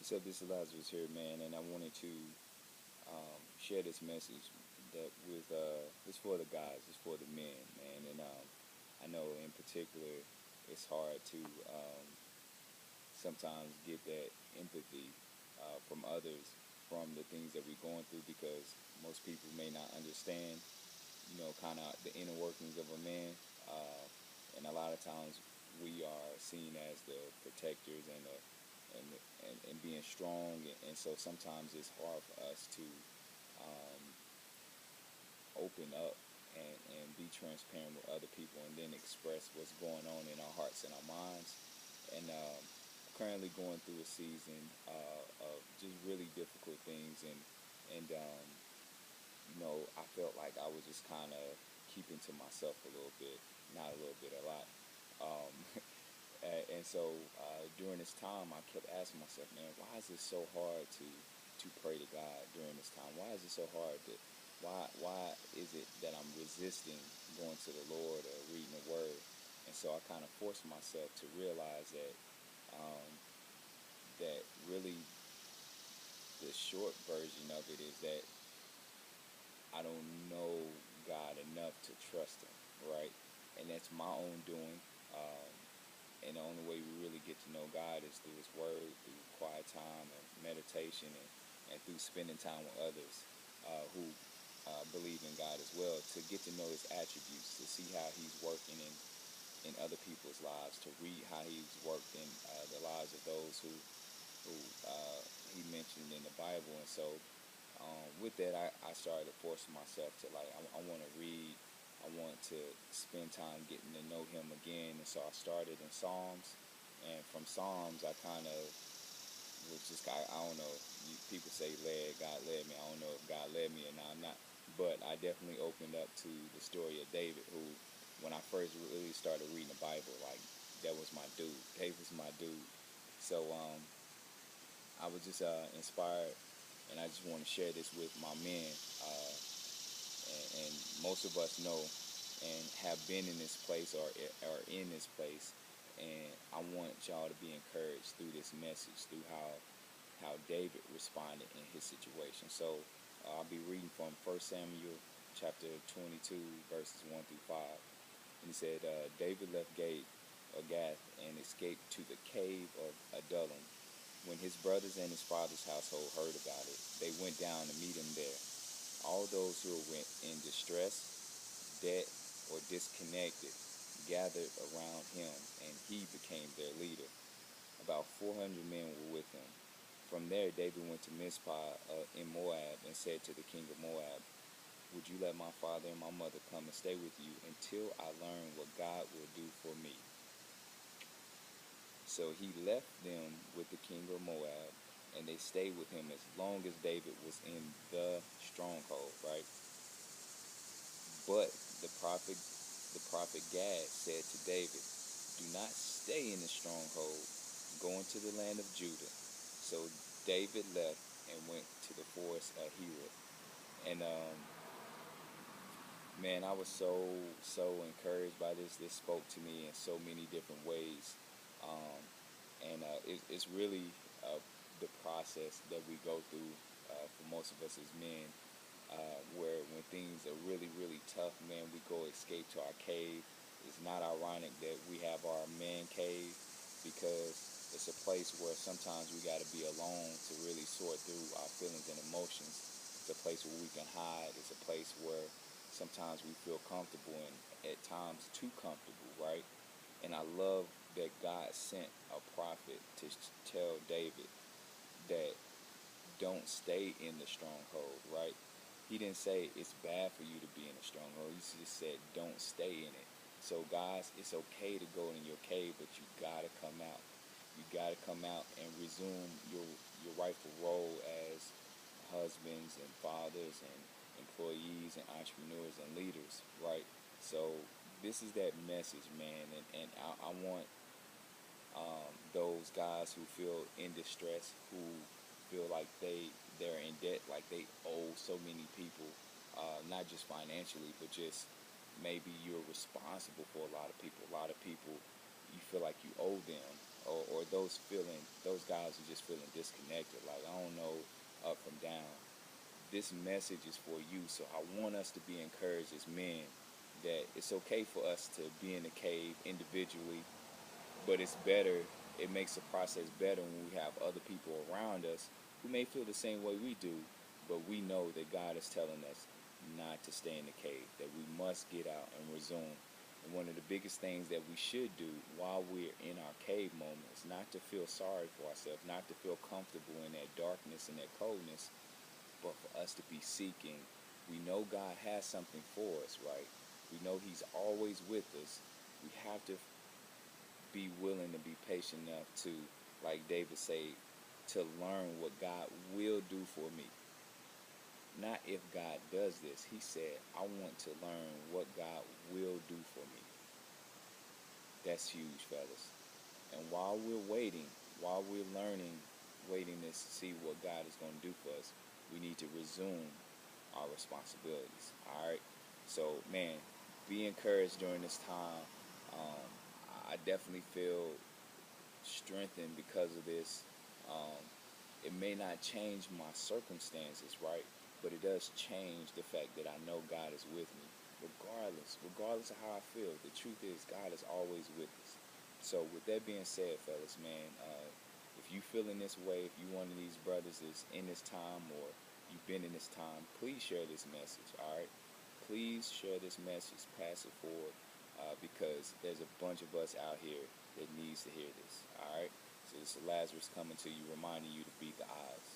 So this is Lazarus here, man, and I wanted to share this message that with it's for the guys, it's for the men, man, and I know in particular it's hard to sometimes get that empathy from others from the things that we're going through because most people may not understand, kind of the inner workings of a man, and a lot of times we are seen as the protectors and being strong, and so sometimes it's hard for us to um, open up and be transparent with other people and then express what's going on in our hearts and our minds. And currently going through a season of just really difficult things, and I felt like I was just kind of keeping to myself a little bit, not a little bit, a lot. Um, and so during this time, I kept asking myself, man, why is it so hard to pray to God during this time? Why is it so hard to why is it that I'm resisting going to the Lord or reading the Word? And so I kind of forced myself to realize um, that really the short version of it is that I don't know God enough to trust Him, right? And that's my own doing. Um, and the only way we really get to know God is through His Word, through quiet time and meditation, and through spending time with others who believe in God as well, to get to know His attributes, to see how He's working in other people's lives, to read how He's worked in the lives of those who He mentioned in the Bible. And so with that, I started to force myself to, like, I want to read. I want to spend time getting to know Him again. And so I started in Psalms. And from Psalms, I kind of was just, I don't know, people say God led me. I don't know if God led me or not. I'm not. But I definitely opened up to the story of David, who, when I first really started reading the Bible, like, that was my dude. David was my dude. So I was just inspired, and I just want to share this with my men. And most of us know and have been in this place or are in this place. And I want y'all to be encouraged through this message, through how David responded in his situation. So I'll be reading from 1 Samuel chapter 22, verses 1 through 5. And he said, David left Gath and escaped to the cave of Adullam. When his brothers and his father's household heard about it, they went down to meet him there. All those who were in distress, debt, or disconnected gathered around him, and he became their leader. About 400 men were with him. From there, David went to Mizpah in Moab and said to the king of Moab, "Would you let my father and my mother come and stay with you until I learn what God will do for me?" So he left them with the king of Moab, and they stayed with him as long as David was in the stronghold, right? But the prophet Gad said to David, "Do not stay in the stronghold. Go into the land of Judah." So David left and went to the forest of Hira. And man, I was so encouraged by this. This spoke to me in so many different ways, um, and it's really the process that we go through for most of us as men, where when things are really really tough, man, we go escape to our cave. It's not ironic that we have our man cave, because it's a place where sometimes we got to be alone to really sort through our feelings and emotions. It's a place where we can hide. It's a place where sometimes we feel comfortable, and at times too comfortable, right? And I love that God sent a prophet to tell David that don't stay in the stronghold, right? He didn't say it's bad for you to be in a stronghold. He just said don't stay in it. So guys, it's okay to go in your cave, but you gotta come out. You gotta come out and resume your rightful role as husbands and fathers and employees and entrepreneurs and leaders, right? So this is that message, man, and I want those guys who feel in distress, who feel like they're in debt, like they owe so many people, not just financially, but just maybe you're responsible for a lot of people. A lot of people, you feel like you owe them, or those guys are just feeling disconnected. Like, I don't know up from down. This message is for you. So I want us to be encouraged as men that it's okay for us to be in the cave individually, but it's better. It makes the process better when we have other people around us who may feel the same way we do, but we know that God is telling us not to stay in the cave, that we must get out and resume. And one of the biggest things that we should do while we're in our cave moment is not to feel sorry for ourselves, not to feel comfortable in that darkness and that coldness, but for us to be seeking. We know God has something for us, right? We know He's always with us. We have to be willing to be patient enough to, like David said, to learn what God will do for me. Not if God does this. He said, I want to learn what God will do for me. That's huge, fellas. And while we're waiting, while we're learning, waiting to see what God is going to do for us, we need to resume our responsibilities. All right? So, man, be encouraged during this time. Um, I definitely feel strengthened because of this. Um, it may not change my circumstances, right? But it does change the fact that I know God is with me. Regardless of how I feel, the truth is God is always with us. So with that being said, fellas, man, if you feeling this way, if you one of these brothers is in this time or you've been in this time, please share this message, all right? Please share this message, pass it forward, because there's a bunch of us out here that needs to hear this, all right? So this is Lazarus coming to you, reminding you to beat the odds.